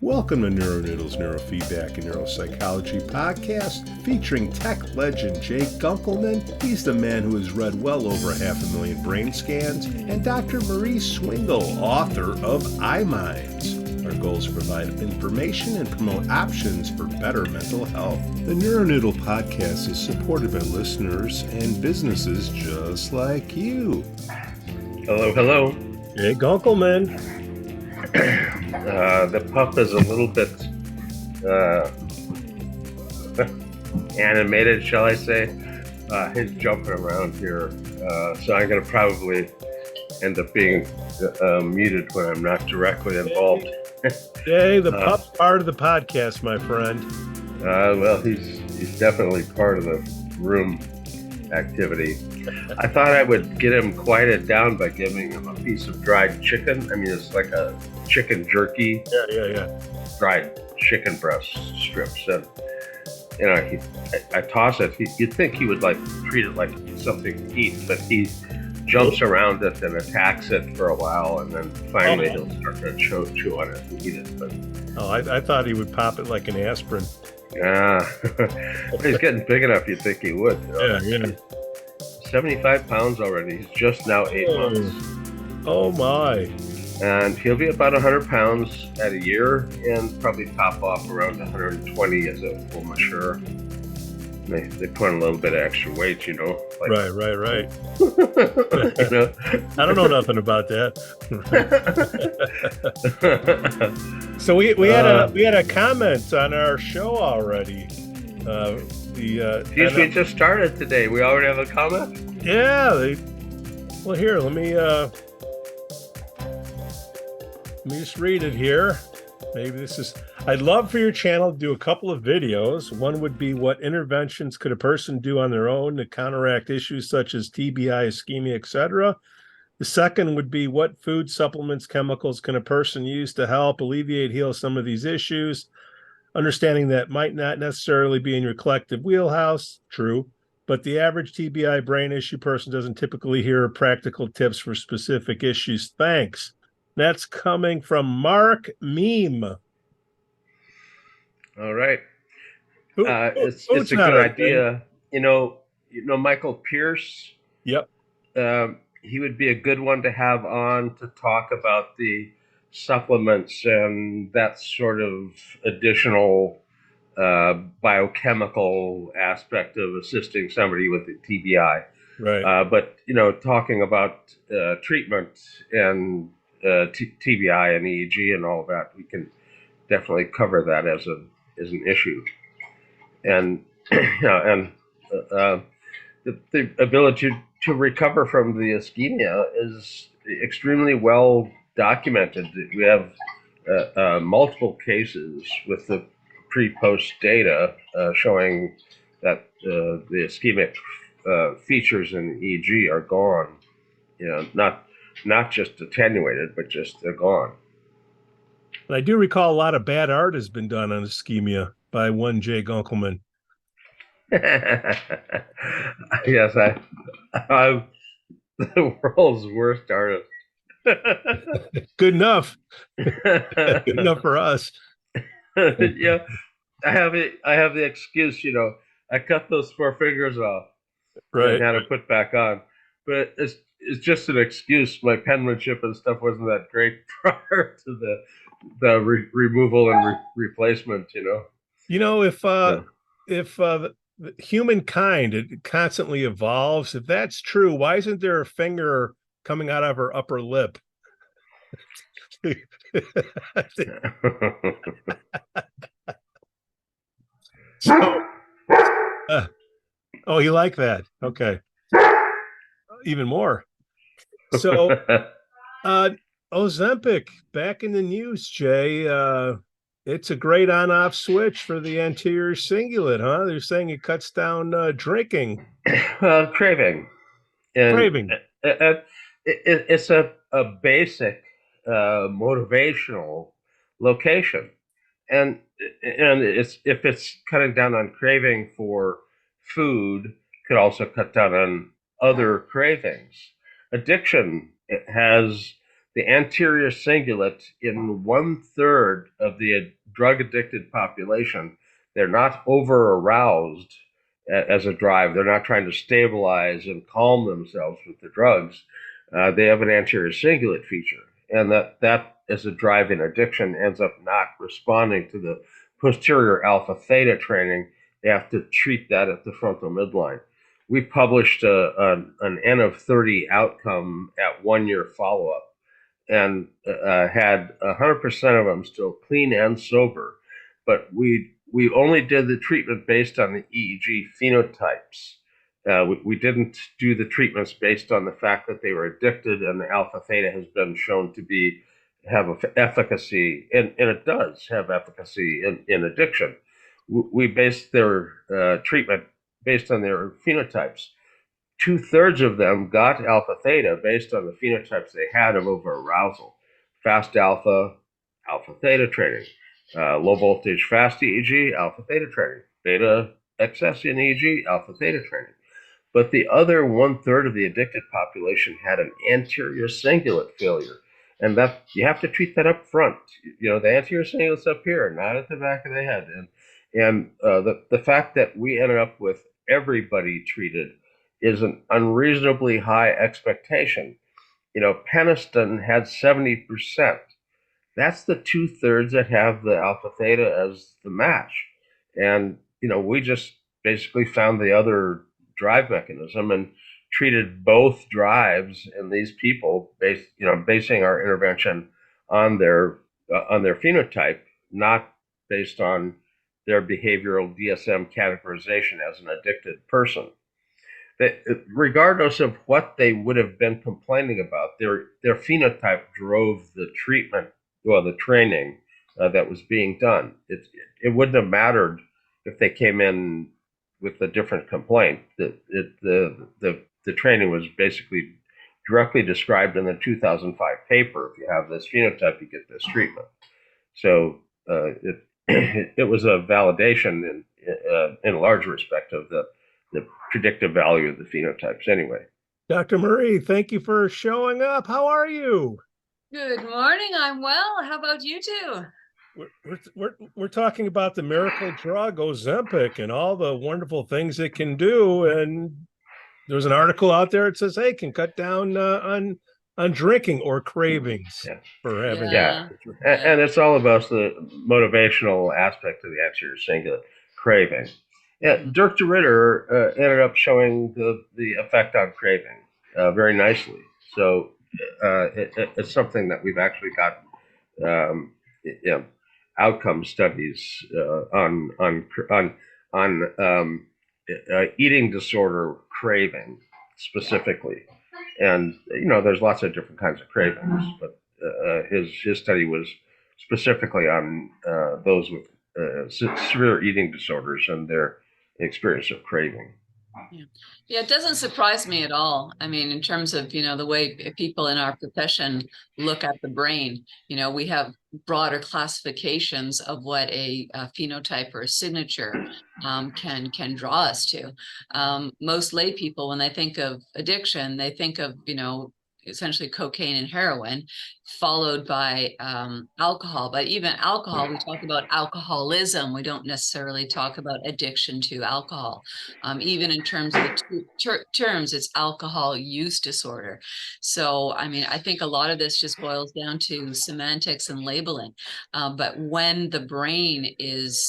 Welcome to NeuroNoodle's Neurofeedback and Neuropsychology podcast featuring tech legend Jake Gunkelman. He's the man who has read well over 500,000 brain scans, and Dr. Marie Swingle, author of iMinds. Our goal is to provide information and promote options for better mental health. The NeuroNoodle podcast is supported by listeners and businesses just like you. Hello, hello. Jake Gunkelman. The pup is a little bit animated, shall I say. He's jumping around here, so I'm going to probably end up being muted when I'm not directly involved. Yay, the pup's part of the podcast, my friend. Well, he's definitely part of the room activity. I thought I would get him quieted down by giving him a piece of dried chicken. I mean, it's like a chicken jerky. Yeah. Dried chicken breast strips. And, you know, I toss it. You'd think he would, like, treat it like something to eat, but he jumps around it and attacks it for a while, and then finally he'll start to chew on it and eat it. But I thought he would pop it like an aspirin. Yeah. He's getting big enough, you'd think he would. You know? Yeah. 75 pounds already. He's just now 8 months. Oh my. And he'll be about 100 pounds at a year and probably top off around 120 as a full mature. They put on a little bit of extra weight, you know. Like, Right. you know? I don't know nothing about that. So we had a comment on our show already. We just started today. We already have a comment? Yeah. Well, here, let me just read it here. Maybe this is, I'd love for your channel to do a couple of videos. One would be what interventions could a person do on their own to counteract issues such as TBI, ischemia, etc. The second would be what food, supplements, chemicals can a person use to help alleviate, heal some of these issues? Understanding that might not necessarily be in your collective wheelhouse, true, but the average TBI brain issue person doesn't typically hear practical tips for specific issues. Thanks. That's coming from Mark Meme. All right. It's a good idea. You know Michael Pierce? Yep. He would be a good one to have on to talk about the supplements and that sort of additional biochemical aspect of assisting somebody with the TBI. Right. But, talking about treatment and TBI and EEG and all of that, we can definitely cover that as an issue. And the ability to recover from the ischemia is extremely well documented. We have multiple cases with the pre-post data showing that the ischemic features in EEG are gone. Not just attenuated, but just they're gone. I do recall a lot of bad art has been done on ischemia by one Jay Gunkelman. Yes, I'm the world's worst artist. Good enough. Good enough for us. Yeah, I have the excuse, I cut those 4 fingers off, right, and had to put back on. But it's just an excuse. My penmanship and stuff wasn't that great prior to the removal and replacement. If humankind, it constantly evolves. If that's true, why isn't there a finger coming out of her upper lip? Oh, you like that? Okay. Even more. So, Ozempic back in the news, Jay. It's a great on-off switch for the anterior cingulate, huh? They're saying it cuts down drinking. Craving. And craving. It's a basic motivational location. And if it's cutting down on craving for food, could also cut down on other cravings. Addiction has the anterior cingulate in 1/3 of the drug addicted population, they're not over aroused as a drive. They're not trying to stabilize and calm themselves with the drugs. They have an anterior cingulate feature, and that as a drive in addiction ends up not responding to the posterior alpha theta training. They have to treat that at the frontal midline. We published an N of 30 outcome at 1 year follow up, and had 100% of them still clean and sober. But we only did the treatment based on the EEG phenotypes. We didn't do the treatments based on the fact that they were addicted, and the alpha theta has been shown to have efficacy, and it does have efficacy in addiction. We based their treatment based on their phenotypes. 2/3 of them got alpha theta based on the phenotypes they had of overarousal. Fast alpha, alpha theta training. Low voltage fast EEG, alpha theta training. Beta excess in EEG, alpha theta training. But the other 1/3 of the addicted population had an anterior cingulate failure. And that you have to treat that up front. The anterior cingulate's up here, not at the back of the head. And the fact that we ended up with everybody treated is an unreasonably high expectation. Peniston had 70%. That's the 2/3 that have the alpha theta as the match. And, we just basically found the other drive mechanism and treated both drives in these people basing our intervention on their phenotype, not based on their behavioral DSM categorization as an addicted person. Regardless of what they would have been complaining about, their phenotype drove the treatment, the training that was being done. It wouldn't have mattered if they came in with a different complaint. The training was basically directly described in the 2005 paper. If you have this phenotype, you get this treatment. So it was a validation in a large respect of the predictive value of the phenotypes anyway. Dr. Marie, thank you for showing up. How are you? Good morning. I'm well. How about you two? We're talking about the miracle drug Ozempic and all the wonderful things it can do. And there's an article out there that says, hey, it can cut down on drinking or cravings for having. Yeah. And it's all about the motivational aspect of the anterior cingulate craving. Yeah, Dirk de Ritter ended up showing the effect on craving very nicely. So it's something that we've actually got outcome studies on eating disorder craving specifically. And there's lots of different kinds of cravings, but his study was specifically on those with severe eating disorders and their experience of craving. Yeah, it doesn't surprise me at all. I mean, in terms of, the way people in our profession look at the brain, we have broader classifications of what a phenotype or a signature can draw us to. Most lay people, when they think of addiction, they think of, essentially cocaine and heroin, followed by alcohol. But even alcohol, we talk about alcoholism. We don't necessarily talk about addiction to alcohol. Even in terms of the terms, it's alcohol use disorder. So, I mean, I think a lot of this just boils down to semantics and labeling. But when the brain is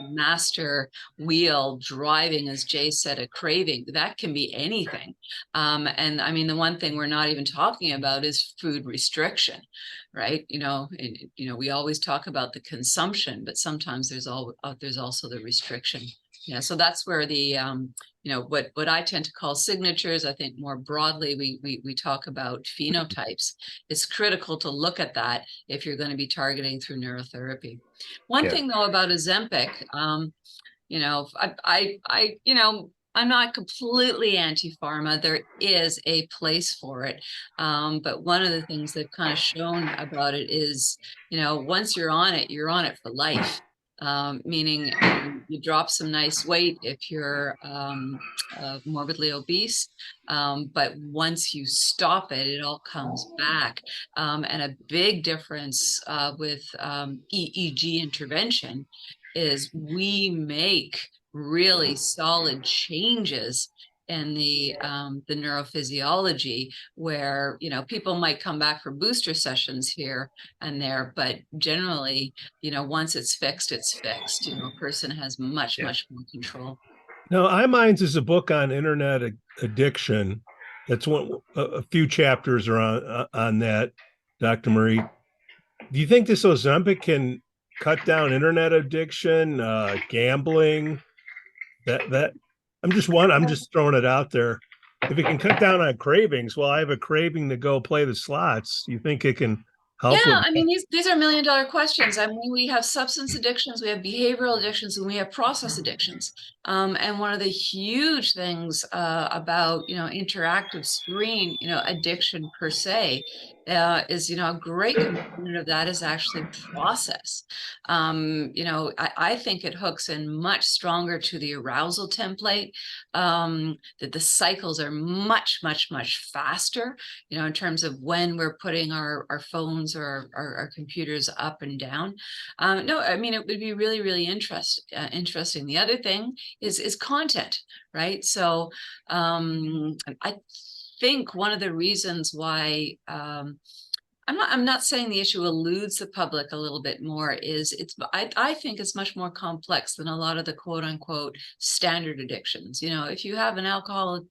master wheel driving, as Jay said, a craving, that can be anything. And I mean, the one thing we're not even talking about is food restriction, right? We always talk about the consumption, but sometimes there's also the restriction. Yeah, so that's where the what I tend to call signatures. I think more broadly we talk about phenotypes. It's critical to look at that if you're going to be targeting through neurotherapy. One thing though about Ozempic, I'm not completely anti-pharma. There is a place for it. But one of the things they've kind of shown about it is, once you're on it for life. meaning you drop some nice weight if you're morbidly obese, but once you stop it, it all comes back. And a big difference with EEG intervention is we make really solid changes in the neurophysiology, where people might come back for booster sessions here and there, but generally, once it's fixed, it's fixed. A person has much more control. Now, iMinds is a book on internet addiction. That's a few chapters are on that, Dr. Marie. Do you think this Ozempic can cut down internet addiction, gambling? That I'm just throwing it out there. If it can cut down on cravings, well, I have a craving to go play the slots. You think it can help with Yeah, I mean, these are $1 million questions. I mean, we have substance addictions, we have behavioral addictions, and we have process addictions. And one of the huge things about interactive screen, addiction per se, is a great component of that is actually process. I think it hooks in much stronger to the arousal template. That the cycles are much faster, in terms of when we're putting our phones or our computers up and down. No, I mean, it would be really interesting. The other thing is content, right? So I think one of the reasons why I'm not saying the issue eludes the public a little bit more is I think it's much more complex than a lot of the quote unquote standard addictions. If you have an alcohol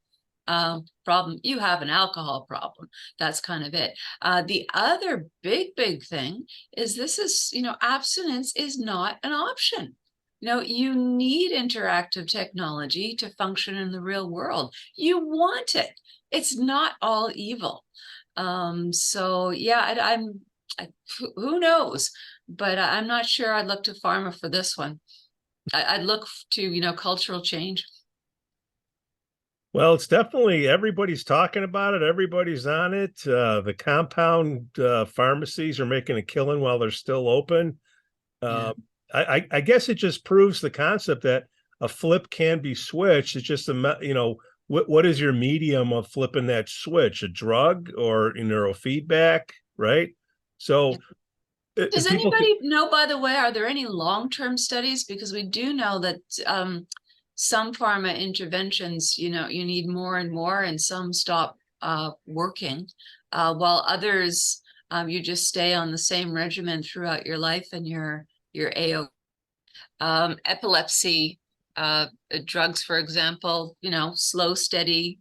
problem, you have an alcohol problem. That's kind of it. The other big thing is abstinence is not an option. You need interactive technology to function in the real world. You want it. It's not all evil. So yeah, who knows? But I'm not sure I'd look to pharma for this one. I'd look to, cultural change. Well, it's definitely everybody's talking about it. Everybody's on it. The compound pharmacies are making a killing while they're still open. Yeah. I guess it just proves the concept that a flip can be switched. It's just what is your medium of flipping that switch? A drug or neurofeedback, right? So, Does anybody know, by the way, are there any long-term studies? Because we do know that some pharma interventions, you need more and more, and some stop working, while others, you just stay on the same regimen throughout your life and your AO. Epilepsy drugs, for example, slow, steady,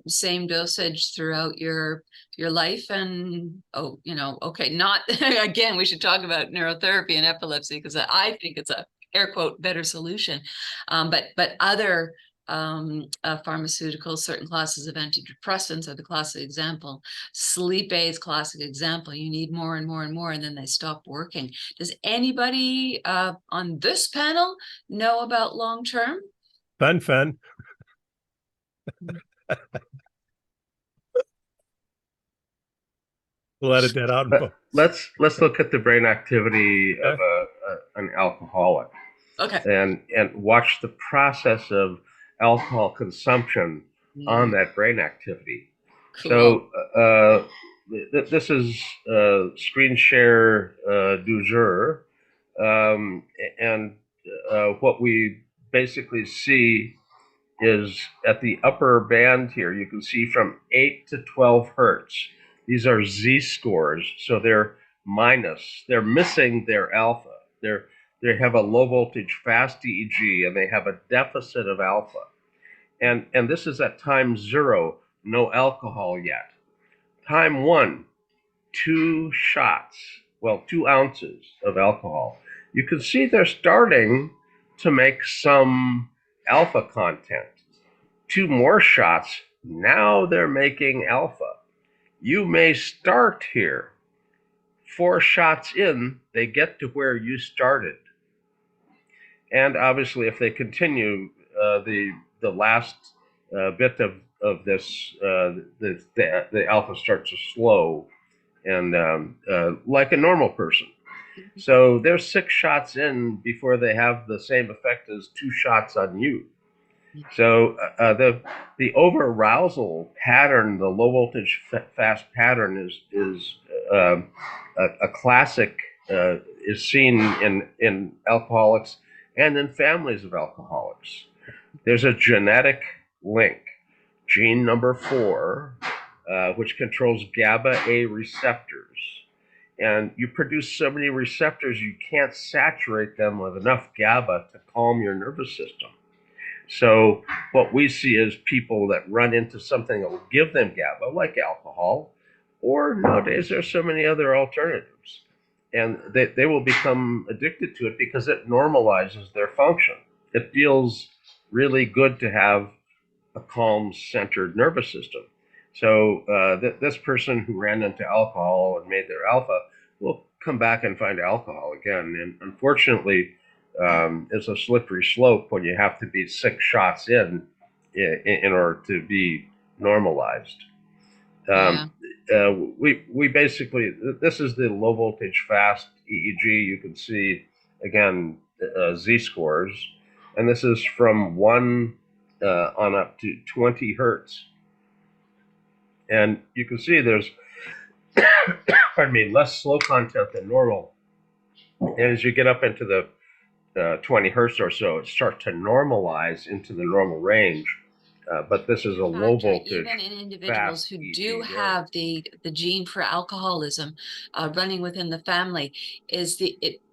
same dosage throughout your life. And okay, not again, we should talk about neurotherapy and epilepsy, because I think it's a air quote better solution. But other pharmaceuticals, certain classes of antidepressants are the classic example. Sleep aids, classic example. You need more and more and more, and then they stop working. Does anybody on this panel know about long-term? Fen. We'll edit that out. Let's look at the brain activity of an alcoholic. Okay. And watch the process of alcohol consumption on that brain activity. Cool. So this is screen share du jour. And what we basically see is at the upper band here, you can see from 8 to 12 hertz. These are z-scores, so they're minus. They're missing their alpha. They have a low voltage fast EEG, and they have a deficit of alpha. And this is at time 0, no alcohol yet. Time 1, 2 shots, 2 ounces of alcohol. You can see they're starting to make some alpha content. 2 more shots, now they're making alpha. You may start here. 4 shots in, they get to where you started. And obviously, if they continue, the last bit of this, the alpha starts to slow, and like a normal person. So they're 6 shots in before they have the same effect as 2 shots on you. So the over-arousal pattern, the low voltage fast pattern, is a classic. Is seen in alcoholics and in families of alcoholics. There's a genetic link, gene number 4, which controls GABA A receptors. And you produce so many receptors, you can't saturate them with enough GABA to calm your nervous system. So what we see is people that run into something that will give them GABA, like alcohol, or nowadays there's so many other alternatives. And they will become addicted to it because it normalizes their function. It feels really good to have a calm, centered nervous system. So this person who ran into alcohol and made their alpha will come back and find alcohol again. And unfortunately, it's a slippery slope when you have to be 6 shots in order to be normalized. We basically, this is the low voltage fast EEG. You can see again Z scores, and this is from 1 on up to 20 hertz, and you can see there's pardon me, less slow content than normal, and as you get up into the 20 hertz or so, it starts to normalize into the normal range. But this is a low voltage. Even in individuals who do have the gene for alcoholism running within the family, is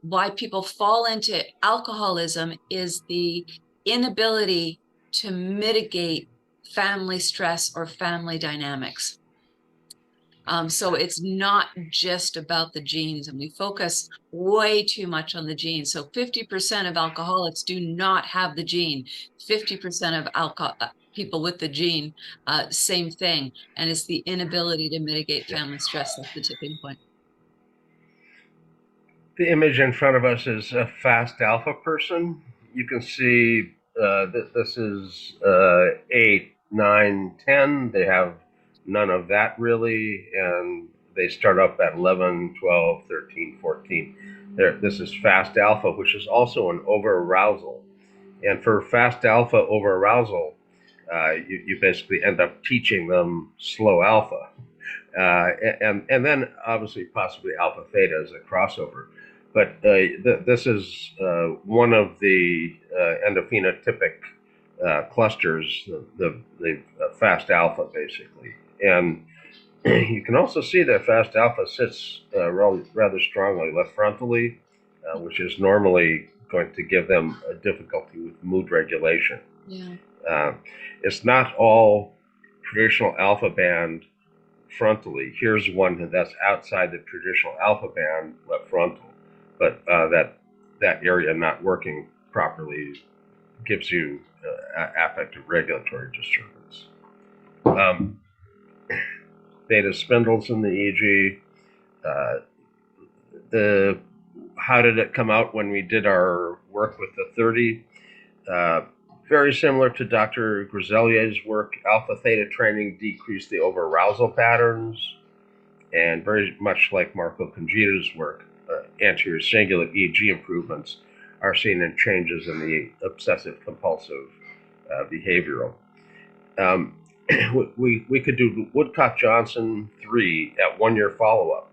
why people fall into alcoholism is the inability to mitigate family stress or family dynamics. So it's not just about the genes, and we focus way too much on the genes. So 50% of alcoholics do not have the gene. 50% of people with the gene, same thing. And it's the inability to mitigate family stress that's the tipping point. The image in front of us is a fast alpha person. You can see this is 8, 9, 10. They have none of that really, and they start up at 11, 12, 13, 14. This is fast alpha, which is also an over-arousal. And for fast alpha over-arousal, you basically end up teaching them slow alpha. And then obviously possibly alpha theta as a crossover. But this is one of the endophenotypic clusters, the fast alpha basically. And you can also see that fast alpha sits rather strongly left frontally, which is normally going to give them a difficulty with mood regulation. Yeah. It's not all traditional alpha band frontally. Here's one that's outside the traditional alpha band left frontal, but that area not working properly gives you affective regulatory disturbance. Beta spindles in the EEG. How did it come out when we did our work with the 30? Very similar to Dr. Griselier's work, alpha theta training decreased the over-arousal patterns, and very much like Marco Congita's work, anterior cingulate EEG improvements are seen in changes in the obsessive compulsive behavioral. We could do Woodcock-Johnson 3 at 1-year follow-up.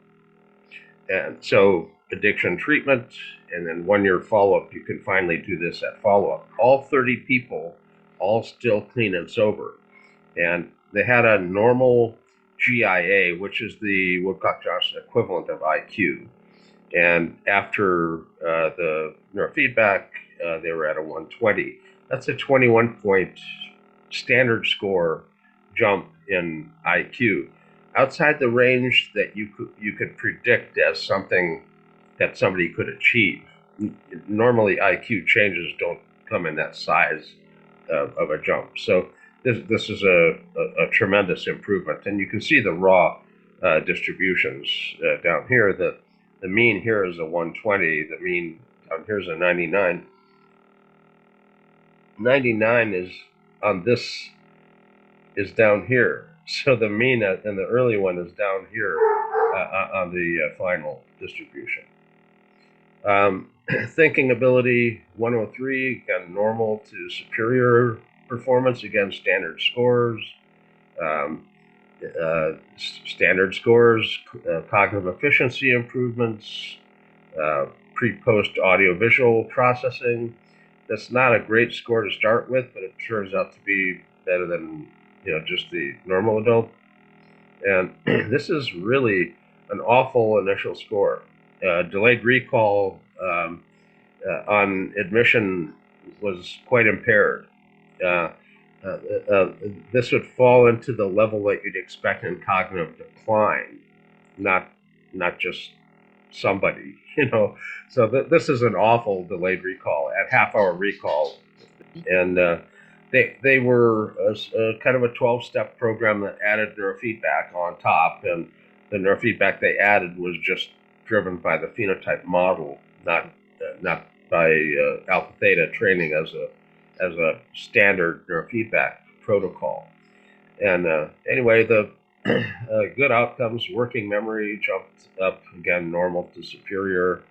And so addiction treatment, and then 1-year follow-up, you can finally do this at follow-up. All 30 people, all still clean and sober. And they had a normal GIA, which is the Woodcock-Johnson equivalent of IQ. And after the neurofeedback, they were at a 120. That's a 21-point standard score jump in IQ, outside the range that you could predict as something that somebody could achieve. Normally, IQ changes don't come in that size of a jump. So this is a tremendous improvement, and you can see the raw distributions down here. The mean here is a 120. The mean down here is a 99. 99 is on this is down here. So the mean in the early one is down here on the final distribution. Thinking ability 103, again, normal to superior performance, again, standard scores. Um, Standard scores, cognitive efficiency improvements, pre-post audio-visual processing. That's not a great score to start with, but it turns out to be better than just the normal adult. And this is really an awful initial score. Delayed recall on admission was quite impaired. Uh, uh, uh, this would fall into the level that you'd expect in cognitive decline, not just somebody, So this is an awful delayed recall at half-hour recall, and they were a kind of a 12-step program that added neurofeedback on top, and the neurofeedback they added was just driven by the phenotype model, not by alpha theta training as a standard neurofeedback protocol. And anyway, the good outcomes: working memory jumped up again, normal to superior,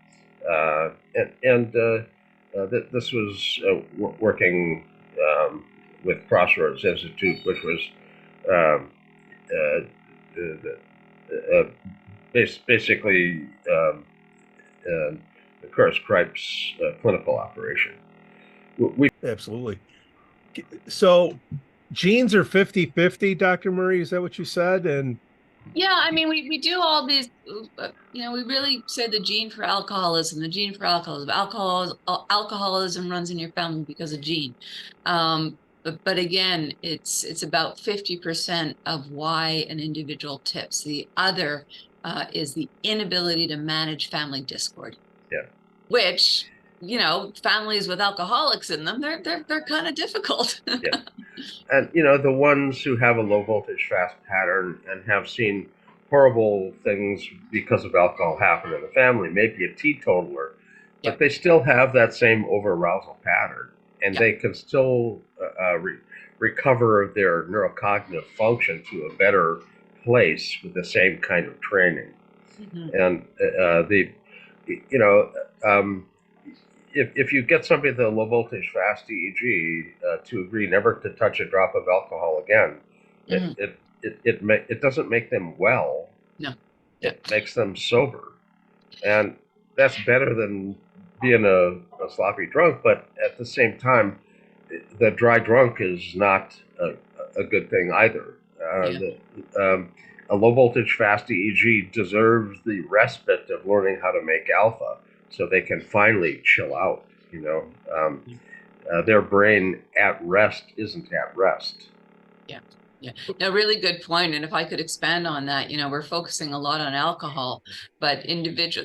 this was working with Crossroads Institute, which was um, basically the Curtis Cripes clinical operation. Absolutely. So genes are 50-50, Dr. Murray, is that what you said? And yeah, I mean, we do all these, we really say the gene for alcoholism, alcoholism runs in your family because of gene. But again, it's about 50% of why an individual tips. The other is the inability to manage family discord. Yeah. Which, families with alcoholics in them, they're kind of difficult. Yeah. And the ones who have a low voltage fast pattern and have seen horrible things because of alcohol happen in the family, maybe a teetotaler, but they still have that same over-arousal pattern, and they can still recover their neurocognitive function to a better place with the same kind of training. And if you get somebody with a low voltage fast EEG to agree never to touch a drop of alcohol again, it doesn't make them well. No. It makes them sober, and that's better than being a sloppy drunk. But at the same time, the dry drunk is not a good thing either. A low voltage fast EEG deserves the respite of learning how to make alpha, so they can finally chill out. Their brain at rest isn't at rest. Yeah, no, really good point. And if I could expand on that, we're focusing a lot on alcohol, but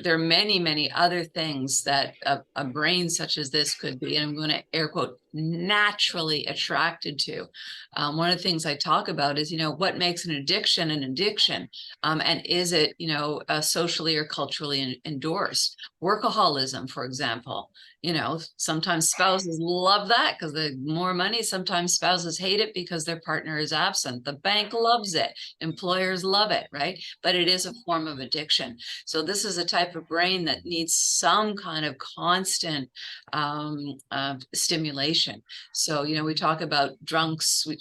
there are many, many other things that a brain such as this could be, and I'm going to air quote, naturally attracted to. One of the things I talk about is, what makes an addiction an addiction? And is it, socially or culturally endorsed? Workaholism, for example. Sometimes spouses love that because the more money. Sometimes spouses hate it because their partner is absent. The bank loves it. Employers love it, right? But it is a form of addiction. So this is a type of brain that needs some kind of constant stimulation. So, we talk about drunks, we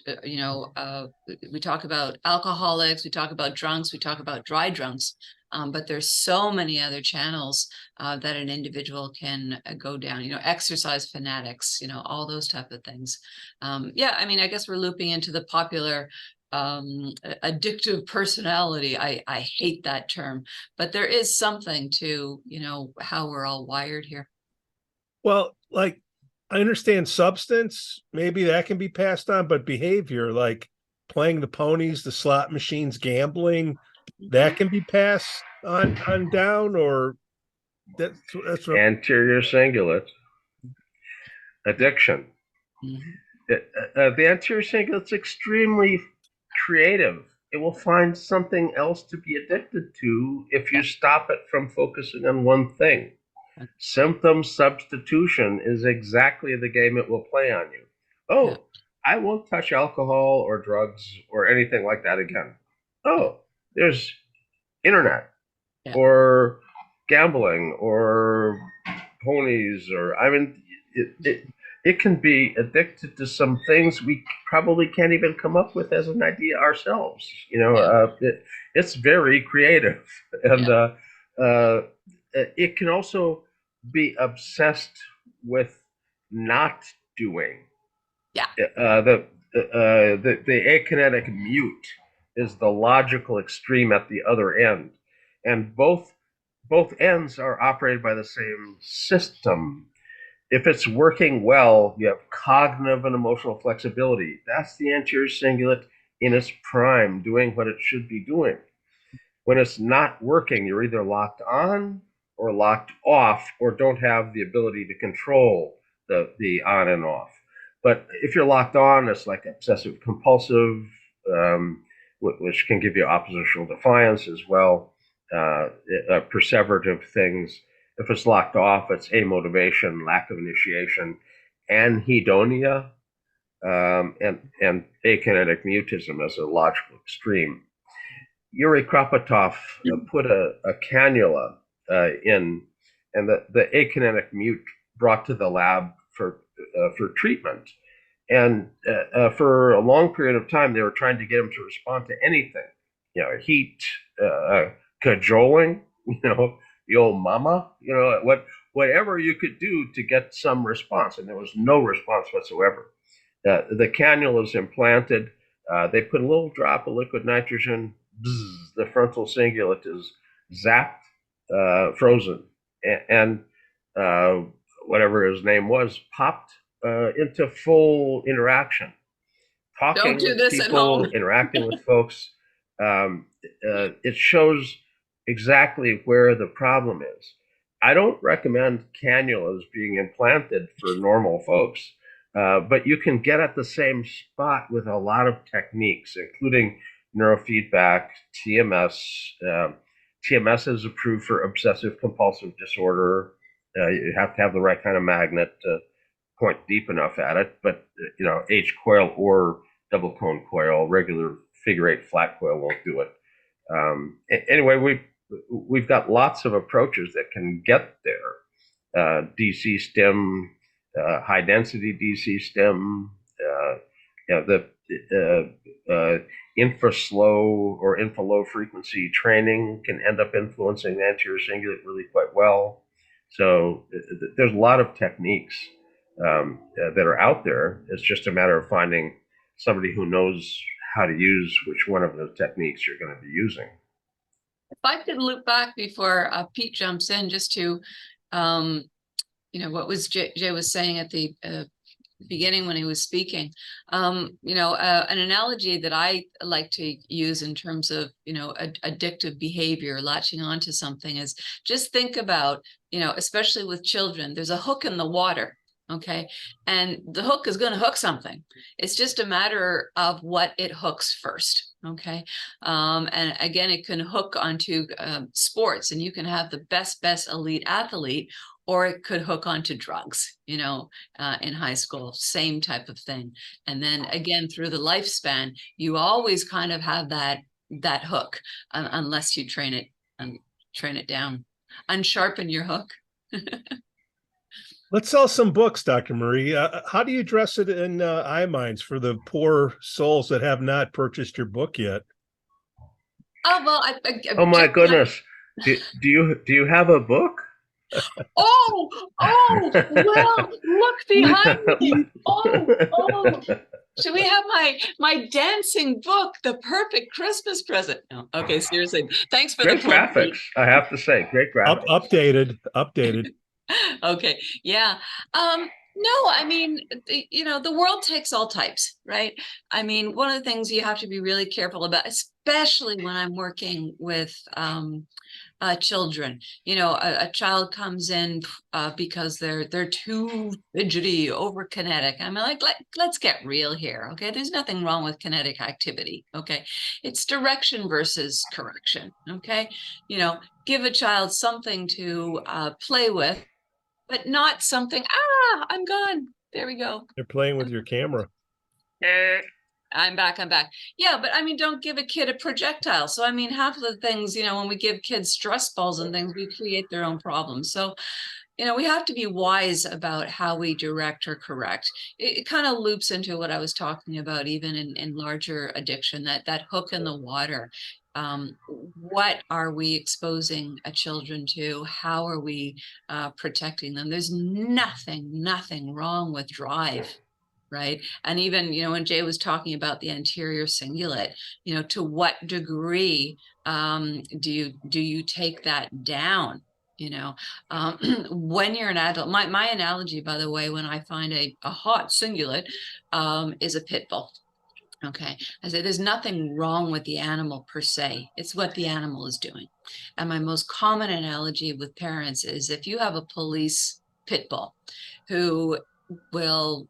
talk about alcoholics, we talk about drunks, we talk about dry drunks. But there's so many other channels that an individual can go down, exercise fanatics, all those type of things. I guess we're looping into the popular addictive personality. I hate that term, but there is something to, how we're all wired here. Well, like, I understand substance, maybe that can be passed on, but behavior, like playing the ponies, the slot machines, gambling, that can be passed on down, or that's what... Anterior cingulate addiction. The anterior cingulate's extremely creative. It will find something else to be addicted to if you stop it from focusing on one thing. Symptom substitution is exactly the game it will play on you. Oh, I won't touch alcohol or drugs or anything like that again. Oh, there's internet or gambling or ponies, or I mean, it can be addicted to some things we probably can't even come up with as an idea ourselves. It's very creative, and it can also be obsessed with not doing. Yeah. The akinetic mute is the logical extreme at the other end, and both ends are operated by the same system. If it's working well, you have cognitive and emotional flexibility. That's the anterior cingulate in its prime, doing what it should be doing. When it's not working, you're either locked on or locked off, or don't have the ability to control the on and off. But if you're locked on, it's like obsessive compulsive, which can give you oppositional defiance as well, perseverative things. If it's locked off, it's amotivation, lack of initiation, anhedonia, and akinetic mutism as a logical extreme. Yuri Kropotov put a cannula in, and the akinetic mute brought to the lab for treatment. And for a long period of time, they were trying to get him to respond to anything, heat, cajoling, the old mama, whatever you could do to get some response, and there was no response whatsoever. The cannula is implanted. They put a little drop of liquid nitrogen. Bzz, the frontal cingulate is zapped, frozen, and whatever his name was popped into full interaction, talking with people, interacting with folks. It shows exactly where the problem is. I don't recommend cannulas being implanted for normal folks, but you can get at the same spot with a lot of techniques, including neurofeedback, TMS. TMS is approved for obsessive compulsive disorder. You have to have the right kind of magnet to point deep enough at it, but H coil or double cone coil, regular figure 8 flat coil won't do it. Anyway, we've got lots of approaches that can get there. DC stim, high density DC stim, the infraslow or infralow frequency training can end up influencing the anterior cingulate really quite well. So there's a lot of techniques that are out there. It's just a matter of finding somebody who knows how to use which one of the techniques you're going to be using. If I could loop back before Pete jumps in, just to, what was Jay was saying at the beginning when he was speaking, an analogy that I like to use in terms of, addictive behavior, latching onto something, is just think about, especially with children, there's a hook in the water. Okay. And the hook is going to hook something. It's just a matter of what it hooks first. Okay. And again, it can hook onto sports, and you can have the best elite athlete, or it could hook onto drugs, in high school, same type of thing. And then again, through the lifespan, you always kind of have that hook, unless you train it down, unsharpen your hook. Let's sell some books, Dr. Marie. How do you address it in iMinds for the poor souls that have not purchased your book yet? Oh, well, oh my goodness. Do you have a book? Oh, well, look behind me. Oh. Should we have my dancing book, the perfect Christmas present? No. Okay, seriously. Thanks for great the plug. Graphics. I have to say, great graphics. Updated. Okay. Yeah. No, I mean, the world takes all types, right? I mean, one of the things you have to be really careful about, especially when I'm working with children, a child comes in because they're too fidgety, overkinetic. I'm like, let's get real here. Okay. There's nothing wrong with kinetic activity. Okay. It's direction versus correction. Okay. Give a child something to play with, but not something, I'm gone. There we go. They're playing with your camera. I'm back. Yeah, but I mean, don't give a kid a projectile. So, I mean, half of the things, when we give kids stress balls and things, we create their own problems. So, we have to be wise about how we direct or correct. It kind of loops into what I was talking about, even in larger addiction, that hook in the water. What are we exposing children to? How are we protecting them? There's nothing wrong with drive, right? And even, when Jay was talking about the anterior cingulate, to what degree do you take that down? When you're an adult, my analogy, by the way, when I find a hot cingulate, is a pit bull. Okay. I say there's nothing wrong with the animal per se. It's what the animal is doing. And my most common analogy with parents is if you have a police pit bull who will,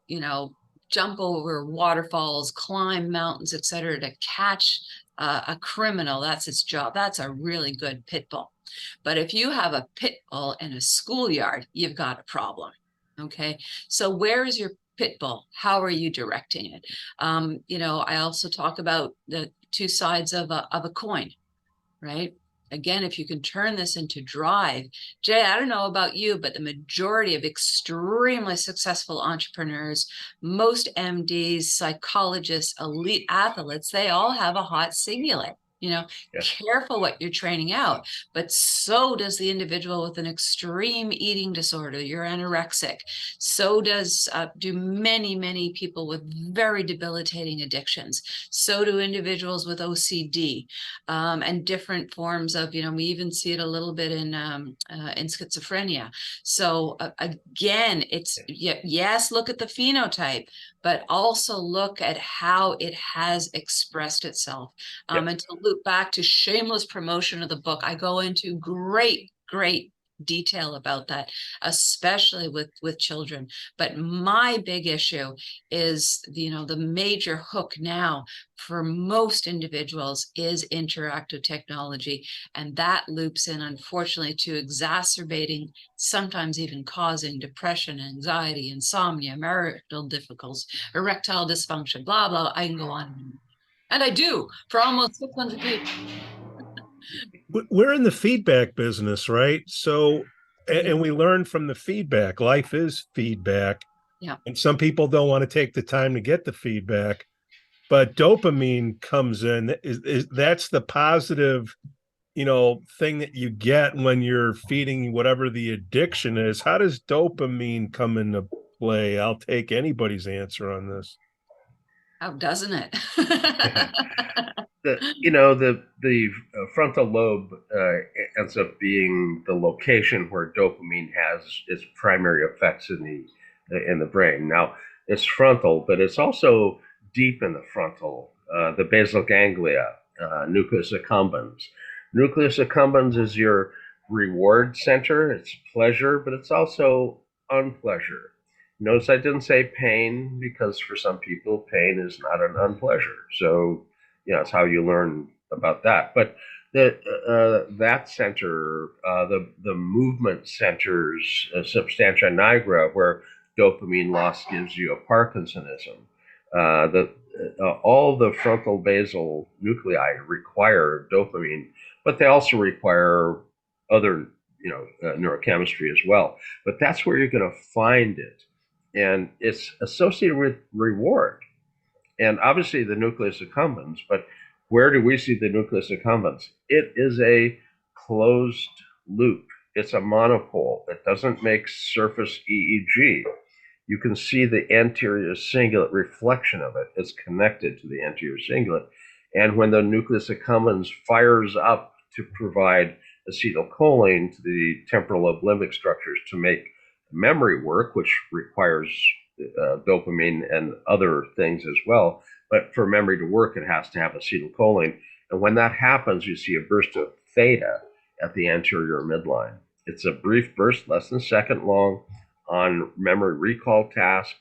jump over waterfalls, climb mountains, etc., to catch a criminal, that's its job. That's a really good pit bull. But if you have a pit bull in a schoolyard, you've got a problem. Okay. So where is your pit bull? How are you directing it? I also talk about the two sides of a coin, right? Again, if you can turn this into drive, Jay, I don't know about you, but the majority of extremely successful entrepreneurs, most MDs, psychologists, elite athletes, they all have a hot cingulate. Careful what you're training out, but so does the individual with an extreme eating disorder. You're anorexic. So do many people with very debilitating addictions. So do individuals with OCD, and different forms of, we even see it a little bit in schizophrenia. So again, it's yes, look at the phenotype, but also look at how it has expressed itself. And to loop back to shameless promotion of the book, I go into great detail about that, especially with children. But my big issue is, the major hook now for most individuals is interactive technology. And that loops in, unfortunately, to exacerbating, sometimes even causing depression, anxiety, insomnia, marital difficulties, erectile dysfunction, blah, blah. I can go on. And I do for almost 600 people. We're in the feedback business, right? So, and we learn from the feedback. Life is feedback. Yeah. And some people don't want to take the time to get the feedback, but dopamine comes in. That's the positive, thing that you get when you're feeding whatever the addiction is. How does dopamine come into play? I'll take anybody's answer on this. How doesn't it? The frontal lobe ends up being the location where dopamine has its primary effects in the brain. Now, it's frontal, but it's also deep in the frontal, the basal ganglia, nucleus accumbens. Nucleus accumbens is your reward center. It's pleasure, but it's also unpleasure. Notice I didn't say pain, because for some people, pain is not an unpleasure. So, it's how you learn about that. But that center, the movement centers, substantia nigra, where dopamine loss gives you a Parkinsonism. All the frontal basal nuclei require dopamine, but they also require other, neurochemistry as well. But that's where you're going to find it, and it's associated with reward. And obviously the nucleus accumbens, but where do we see the nucleus accumbens? It is a closed loop. It's a monopole. It doesn't make surface EEG. You can see the anterior cingulate reflection of it. It's connected to the anterior cingulate. And when the nucleus accumbens fires up to provide acetylcholine to the temporal lobe limbic structures to make memory work, which requires dopamine and other things as well. But for memory to work, it has to have acetylcholine. And when that happens, you see a burst of theta at the anterior midline. It's a brief burst, less than a second long, on memory recall task.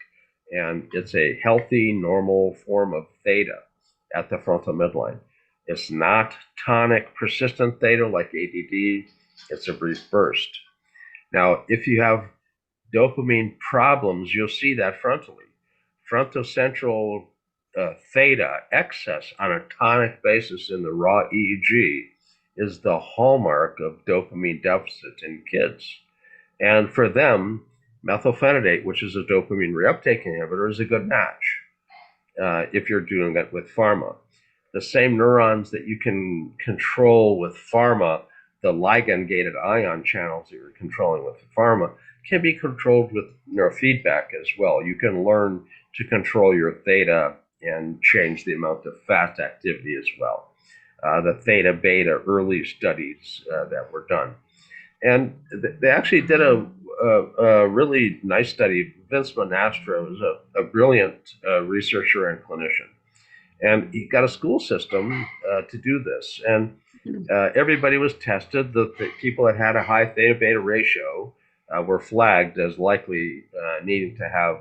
And it's a healthy, normal form of theta at the frontal midline. It's not tonic, persistent theta like ADD. It's a brief burst. Now, if you have dopamine problems, you'll see that frontally. Frontocentral theta excess on a tonic basis in the raw EEG is the hallmark of dopamine deficit in kids. And for them, methylphenidate, which is a dopamine reuptake inhibitor, is a good match if you're doing that with pharma. The same neurons that you can control with pharma, the ligand-gated ion channels that you're controlling with pharma, can be controlled with neurofeedback as well. You can learn to control your theta and change the amount of fast activity as well. The theta beta early studies that were done. And they actually did a really nice study. Vince Monastro is a brilliant researcher and clinician. And he got a school system to do this. And everybody was tested. The people that had a high theta beta ratio were flagged as likely needing to have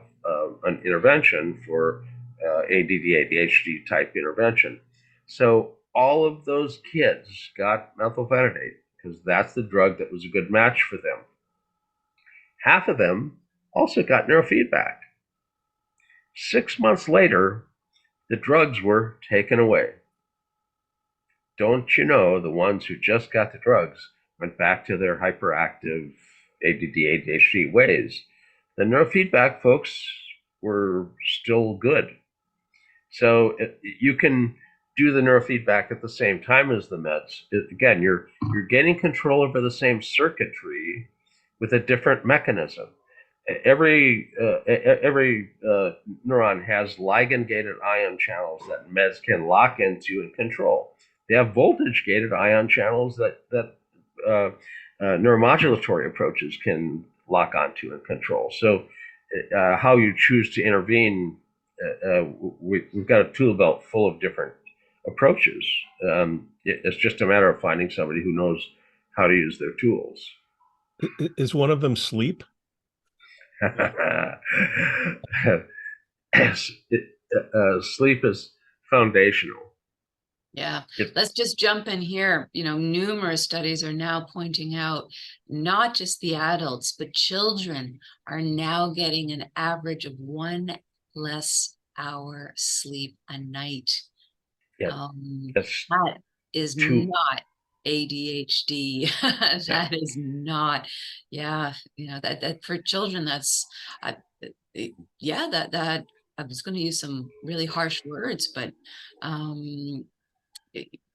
an intervention for ADD, ADHD type intervention. So all of those kids got methylphenidate because that's the drug that was a good match for them. Half of them also got neurofeedback. 6 months later, the drugs were taken away. Don't you know the ones who just got the drugs went back to their hyperactive ADD, ADHD ways? The neurofeedback folks were still good. So you can do the neurofeedback at the same time as the meds. Again, you're getting control over the same circuitry with a different mechanism. Every neuron has ligand-gated ion channels that meds can lock into and control. They have voltage-gated ion channels that neuromodulatory approaches can lock onto and control. So how you choose to intervene, we've got a tool belt full of different approaches. It's just a matter of finding somebody who knows how to use their tools. Is one of them sleep? Sleep is foundational. Yeah, let's just jump in here. Numerous studies are now pointing out not just the adults, but children are now getting an average of 1 less hour sleep a night. Yeah, that is not ADHD. That is not, that for children, that's, that I was going to use some really harsh words, but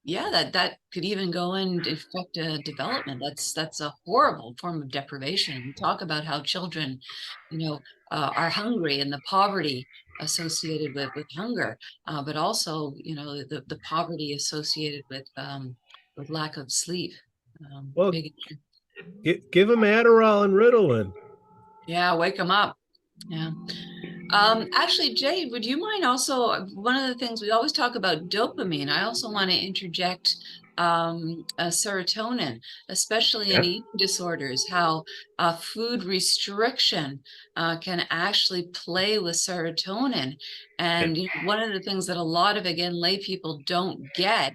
that could even go and affect development. That's a horrible form of deprivation. We talk about how children, are hungry and the poverty associated with hunger, but also, the poverty associated with lack of sleep. Well, give them Adderall and Ritalin. Yeah, wake them up. Yeah. Actually, Jay, would you mind also, one of the things we always talk about dopamine, I also want to interject serotonin, especially in eating disorders, how food restriction can actually play with serotonin. And one of the things that a lot of, again, lay people don't get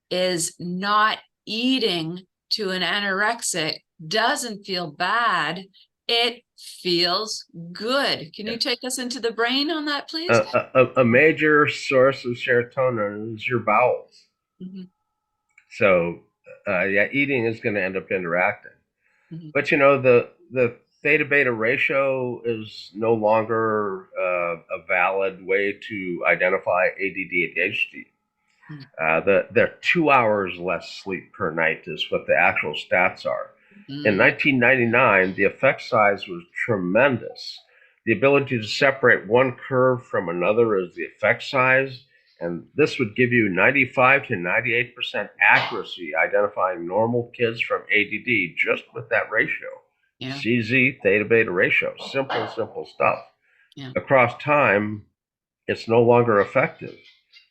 is not eating to an anorexic doesn't feel bad. It feels good. Can you take us into the brain on that, please? A major source of serotonin is your bowels. Mm-hmm. So, eating is going to end up interacting. Mm-hmm. But the theta beta ratio is no longer a valid way to identify ADD, ADHD. The 2 hours less sleep per night is what the actual stats are. In 1999, the effect size was tremendous. The ability to separate one curve from another is the effect size, and this would give you 95 to 98% accuracy identifying normal kids from ADD just with that ratio. Yeah. CZ, theta beta ratio, simple stuff. Yeah. Across time, it's no longer effective.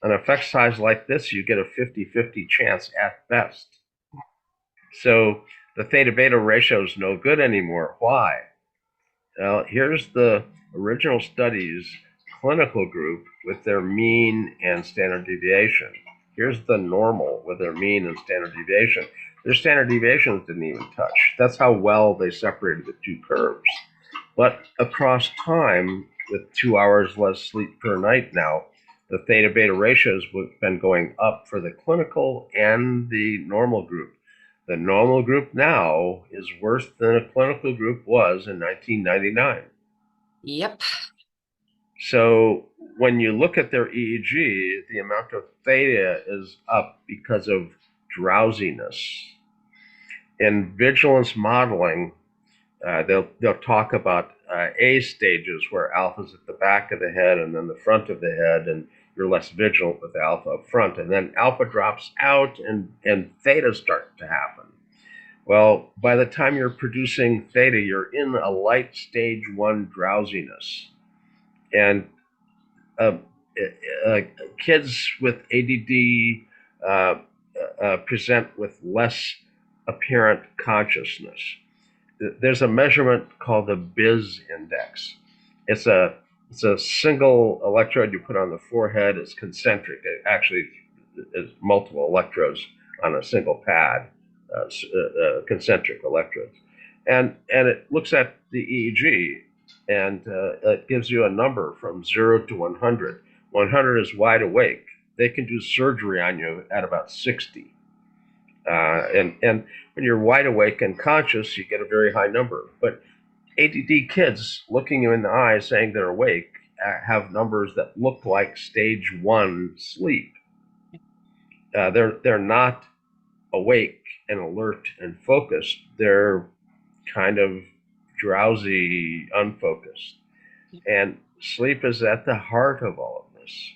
An effect size like this, you get a 50-50 chance at best. So the theta beta ratio is no good anymore. Why? Well, here's the original studies clinical group with their mean and standard deviation. Here's the normal with their mean and standard deviation. Their standard deviations didn't even touch. That's how well they separated the two curves. But across time, with 2 hours less sleep per night now, the theta beta ratios have been going up for the clinical and the normal group. The normal group now is worse than a clinical group was in 1999. Yep. So when you look at their EEG, the amount of theta is up because of drowsiness. In vigilance modeling, they'll talk about A stages where alpha's at the back of the head and then the front of the head, and you're less vigilant with alpha up front, and then alpha drops out and theta start to happen. Well, by the time you're producing theta, you're in a light stage 1 drowsiness. And kids with ADD present with less apparent consciousness. There's a measurement called the BIS index. It's a single electrode you put on the forehead. It's concentric. It actually is multiple electrodes on a single pad, concentric electrodes. And it looks at the EEG, and it gives you a number from 0 to 100. 100 is wide awake. They can do surgery on you at about 60. And when you're wide awake and conscious, you get a very high number. But ADD kids looking you in the eye saying they're awake have numbers that look like stage 1 sleep. They're not awake and alert and focused. They're kind of drowsy, unfocused. And sleep is at the heart of all of this.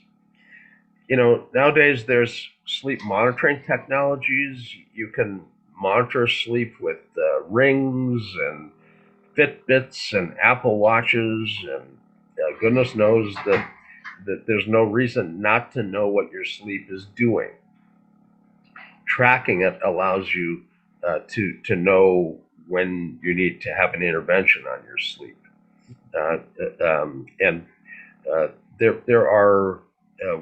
Nowadays there's sleep monitoring technologies. You can monitor sleep with rings and Fitbits and Apple Watches, and goodness knows that there's no reason not to know what your sleep is doing. Tracking it allows you to know when you need to have an intervention on your sleep. There are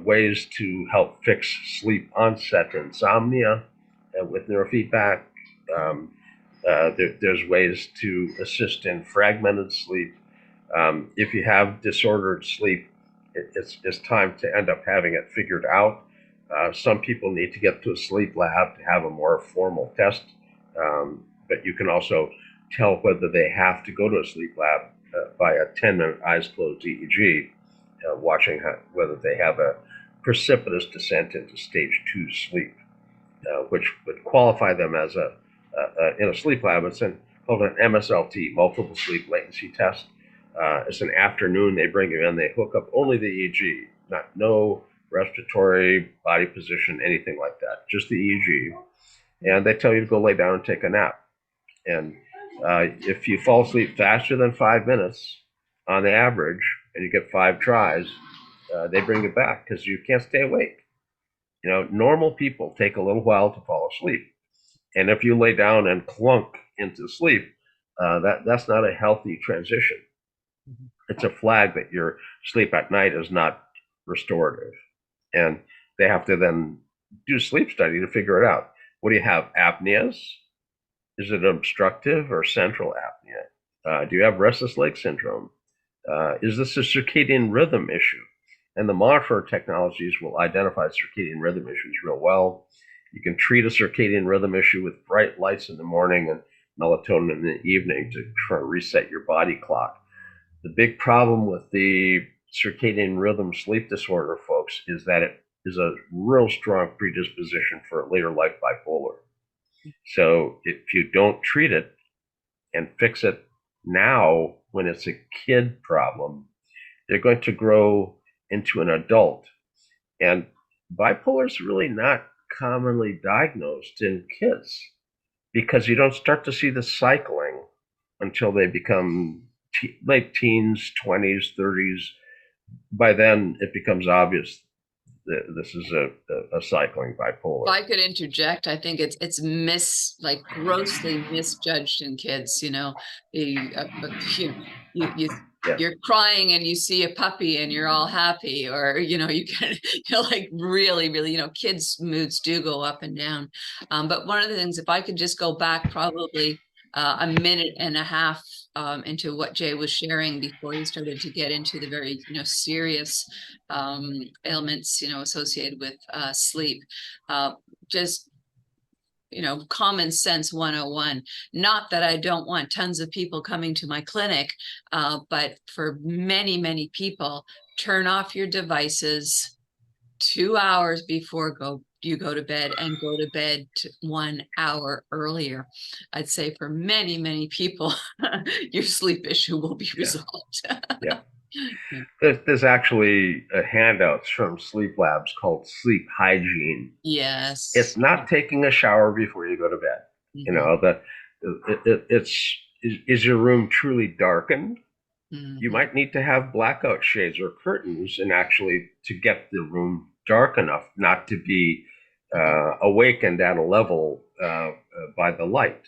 ways to help fix sleep onset insomnia with neurofeedback. There's ways to assist in fragmented sleep. If you have disordered sleep, it's time to end up having it figured out. Some people need to get to a sleep lab to have a more formal test, but you can also tell whether they have to go to a sleep lab by a 10-minute eyes closed EEG, watching whether they have a precipitous descent into stage 2 sleep, which would qualify them as in a sleep lab. It's called an MSLT, multiple sleep latency test. It's an afternoon. They bring you in. They hook up only the EEG, no respiratory, body position, anything like that, just the EEG. And they tell you to go lay down and take a nap. And if you fall asleep faster than 5 minutes on the average, and you get 5 tries, they bring you back because you can't stay awake. Normal people take a little while to fall asleep. And if you lay down and clunk into sleep, that's not a healthy transition. It's a flag that your sleep at night is not restorative. And they have to then do sleep study to figure it out. What do you have? Apneas? Is it obstructive or central apnea? Do you have restless leg syndrome? Is this a circadian rhythm issue? And the monitor technologies will identify circadian rhythm issues real well. You can treat a circadian rhythm issue with bright lights in the morning and melatonin in the evening to try to reset your body clock. The big problem with the circadian rhythm sleep disorder, folks, is that it is a real strong predisposition for later life bipolar. So if you don't treat it and fix it now when it's a kid problem, they're going to grow into an adult. And bipolar is really not commonly diagnosed in kids because you don't start to see the cycling until they become late teens, 20s, 30s. By then, it becomes obvious that this is a cycling bipolar. If I could interject, I think it's grossly misjudged in kids. You're crying and you see a puppy and you're all happy, or you can really kids' moods do go up and down. But one of the things, if I could just go back probably a minute and a half into what Jay was sharing before he started to get into the very serious ailments associated with sleep. Just common sense 101. Not that I don't want tons of people coming to my clinic, but for many, many people, turn off your devices 2 hours before you go to bed, and go to bed 1 hour earlier. I'd say for many, many people, your sleep issue will be resolved. Yeah. There's actually handouts from sleep labs called Sleep Hygiene. Yes. It's not taking a shower before you go to bed. Is your room truly darkened? You might need to have blackout shades or curtains, and actually to get the room dark enough not to be awakened at a level by the light.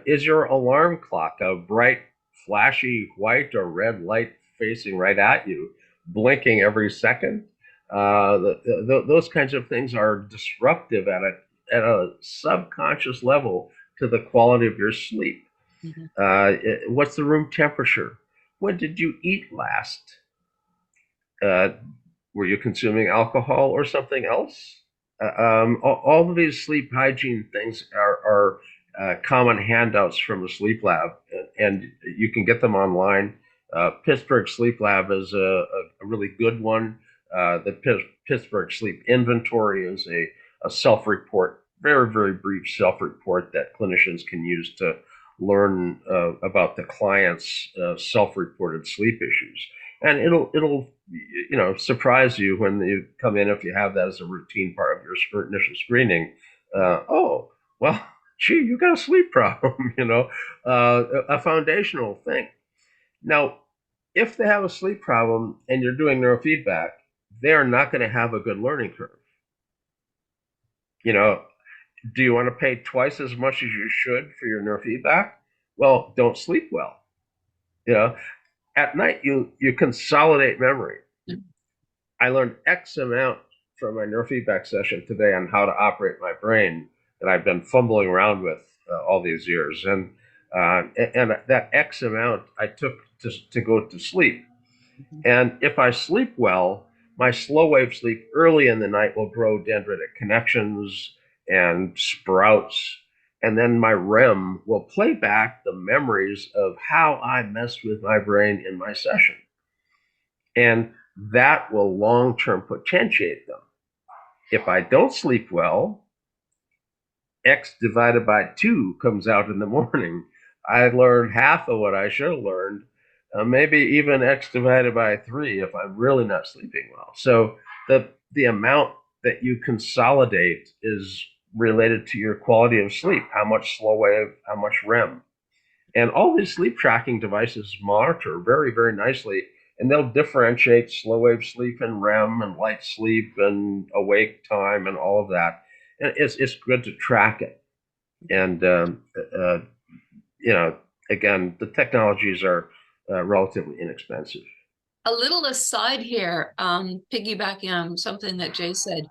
Is your alarm clock a bright, flashy white or red light facing right at you, blinking every second? Those kinds of things are disruptive at a subconscious level to the quality of your sleep. What's the room temperature? When did you eat last? Were you consuming alcohol or something else? All of these sleep hygiene things are common handouts from the sleep lab, and you can get them online. Pittsburgh Sleep Lab is a really good one. The Pittsburgh Sleep Inventory is a self-report, very, very brief self-report that clinicians can use to learn about the client's self-reported sleep issues. And it'll surprise you when you come in, if you have that as a routine part of your initial screening. Oh, well, gee, you got a sleep problem, a foundational thing. Now, if they have a sleep problem and you're doing neurofeedback, they're not going to have a good learning curve. Do you want to pay twice as much as you should for your neurofeedback? Well, don't sleep well. At night, you consolidate memory. I learned X amount from my neurofeedback session today on how to operate my brain that I've been fumbling around with all these years. And that X amount I took to go to sleep. And if I sleep well, my slow wave sleep early in the night will grow dendritic connections and sprouts. And then my REM will play back the memories of how I messed with my brain in my session. And that will long-term potentiate them. If I don't sleep well, X divided by 2 comes out in the morning. I learned half of what I should have learned, maybe even X divided by 3 if I'm really not sleeping well. So the amount that you consolidate is related to your quality of sleep, how much slow wave, how much REM. And all these sleep tracking devices monitor very, very nicely, and they'll differentiate slow wave sleep and REM and light sleep and awake time and all of that. And it's good to track it. And, again, the technologies are relatively inexpensive. A little aside here, piggybacking on something that Jay said,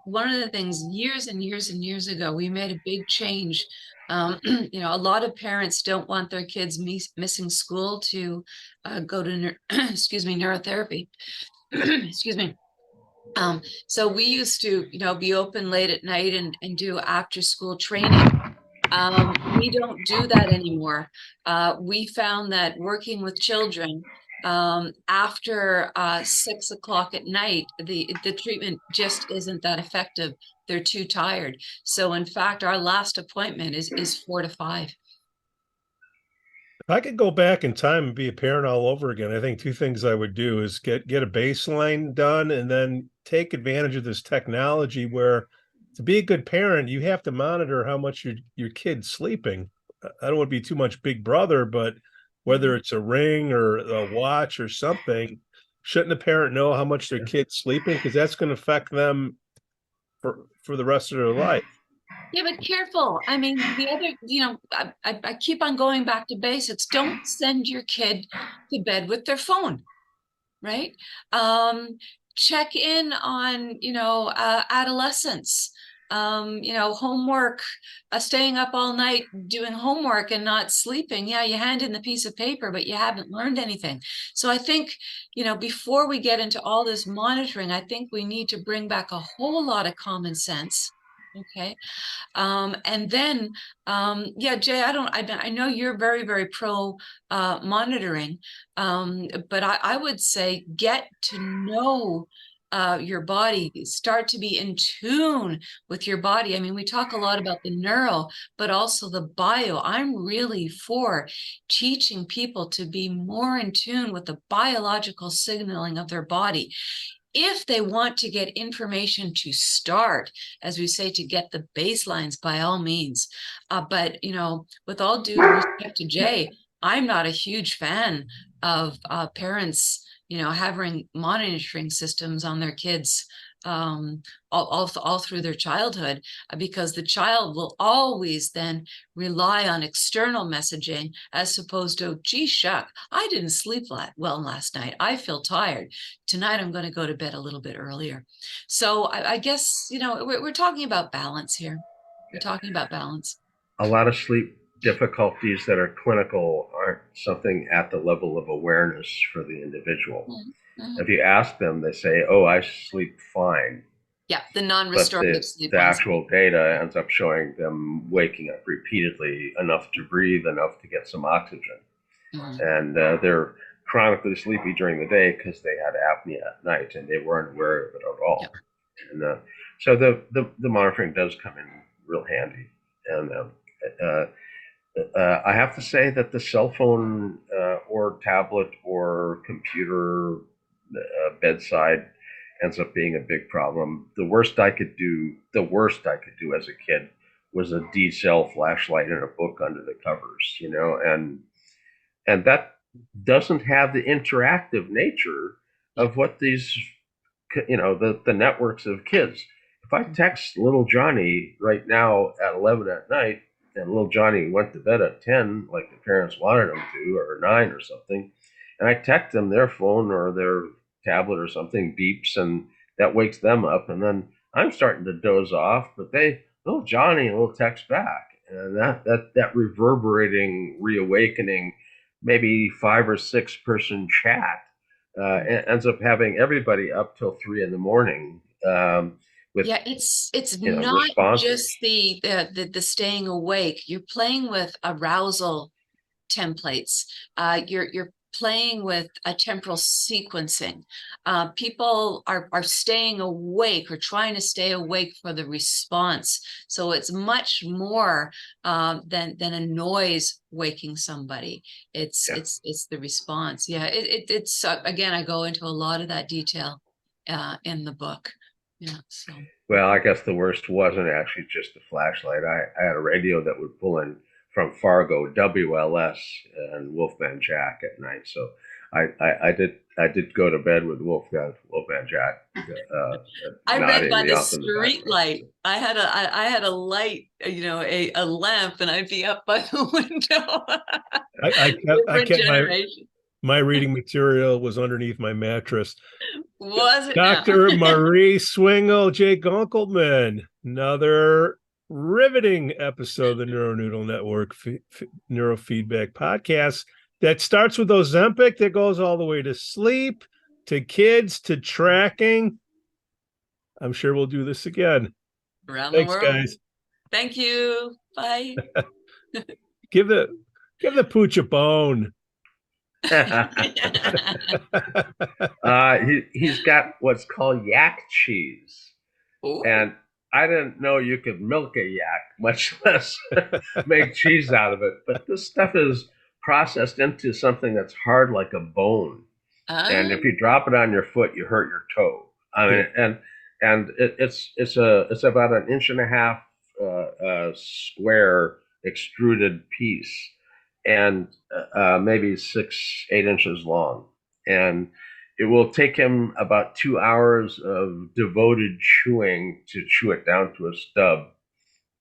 one of the things years and years and years ago, we made a big change. A lot of parents don't want their kids missing school to go to, neurotherapy. Excuse me. So we used to, be open late at night and do after school training. We don't do that anymore. We found that working with children, after 6 o'clock at night, the treatment just isn't that effective. They're too tired. So in fact, our last appointment is 4 to 5. If I could go back in time and be a parent all over again, I think 2 things I would do is get a baseline done, and then take advantage of this technology where, to be a good parent, you have to monitor how much your kid's sleeping. I don't want to be too much big brother, but whether it's a ring or a watch or something, shouldn't the parent know how much their kid's sleeping? Because that's going to affect them for the rest of their life. Yeah, but careful. I mean, the other, I keep on going back to basics. Don't send your kid to bed with their phone, right? Check in on, adolescence, homework, staying up all night doing homework and not sleeping. Yeah, you hand in the piece of paper, but you haven't learned anything. So I think, before we get into all this monitoring, I think we need to bring back a whole lot of common sense Okay. And then, yeah, Jay, I know you're very, very pro monitoring, but I would say get to know your body, start to be in tune with your body. I mean, we talk a lot about the neuro, but also the bio. I'm really for teaching people to be more in tune with the biological signaling of their body. If they want to get information to start, as we say, to get the baselines, by all means. But, with all due respect to Jay, I'm not a huge fan of parents, having monitoring systems on their kids all through their childhood, because the child will always then rely on external messaging as opposed to, gee shuck, I didn't sleep well last night. I feel tired. Tonight I'm going to go to bed a little bit earlier. So I guess, we're talking about balance here. We're talking about balance. A lot of sleep difficulties that are clinical aren't something at the level of awareness for the individual. Mm-hmm. If you ask them, they say, "Oh, I sleep fine." Yeah, the But non-restorative sleep the ones. actual data ends up showing them waking up repeatedly, enough to breathe, enough to get some oxygen. Mm-hmm. And they're chronically sleepy during the day because they had apnea at night and they weren't aware of it at all. Yep. And so the monitoring does come in real handy. And I have to say that the cell phone or tablet or computer bedside ends up being a big problem. The worst I could do as a kid was a D-cell flashlight and a book under the covers, and that doesn't have the interactive nature of what these, the networks of kids. If I text little Johnny right now at 11 at night, and little Johnny went to bed at 10, like the parents wanted him to, or 9 or something, and I text them, their phone or their tablet or something beeps, and that wakes them up, and then I'm starting to doze off, but little Johnny will text back, and that reverberating, reawakening, maybe 5 or 6 person chat ends up having everybody up till 3 in the morning. With, it's not responses. Just the staying awake. You're playing with arousal templates. You're playing with a temporal sequencing. People are staying awake or trying to stay awake for the response. So it's much more than a noise waking somebody. It's the response. Yeah, it's again, I go into a lot of that detail in the book. Yeah. So. Well, I guess the worst wasn't actually just the flashlight. I had a radio that would pull in from Fargo, WLS, and Wolfman Jack at night. So I did go to bed with Wolfman Jack. I read by the street light. I had a light, a lamp, and I'd be up by the window. I kept my reading material was underneath my mattress. Was it Dr. Marie Swingle, Jay Gunkelman, another riveting episode of the Neuronoodle Network Neurofeedback podcast that starts with Ozempic, that goes all the way to sleep, to kids, to tracking. I'm sure we'll do this again. Thanks, guys. Thank you. Bye. Give the pooch a bone. He's got what's called yak cheese. Ooh. And I didn't know you could milk a yak, much less make cheese out of it. But this stuff is processed into something that's hard like a bone. And if you drop it on your foot, you hurt your toe. I mean, and it's about 1.5 inch square extruded piece, and maybe 6-8 inches long. And it will take him about 2 hours of devoted chewing to chew it down to a stub.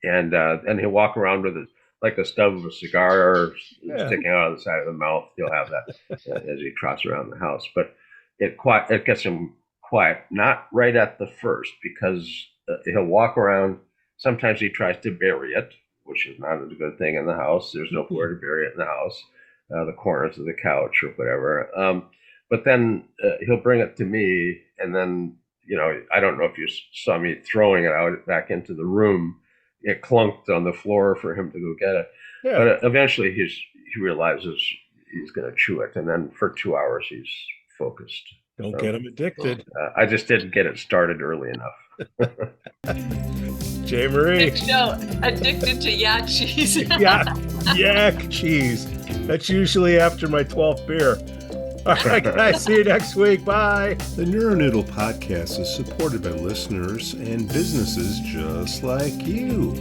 And he'll walk around with it like the stub of a cigar sticking out of the side of the mouth. He'll have that as he trots around the house. But it gets him quiet, not right at the first, because he'll walk around. Sometimes he tries to bury it, which is not a good thing in the house. There's nowhere to bury it in the house, the corners of the couch or whatever. But then he'll bring it to me, and then I don't know if you saw me throwing it out back into the room. It clunked on the floor for him to go get it. Yeah. But eventually he realizes he's going to chew it. And then for 2 hours, he's focused. Don't get him addicted. I just didn't get it started early enough. Jay Marie. Addicted to yak cheese. Yeah, yak cheese. That's usually after my 12th beer. All right, guys, see you next week. Bye. The Neuronoodle podcast is supported by listeners and businesses just like you.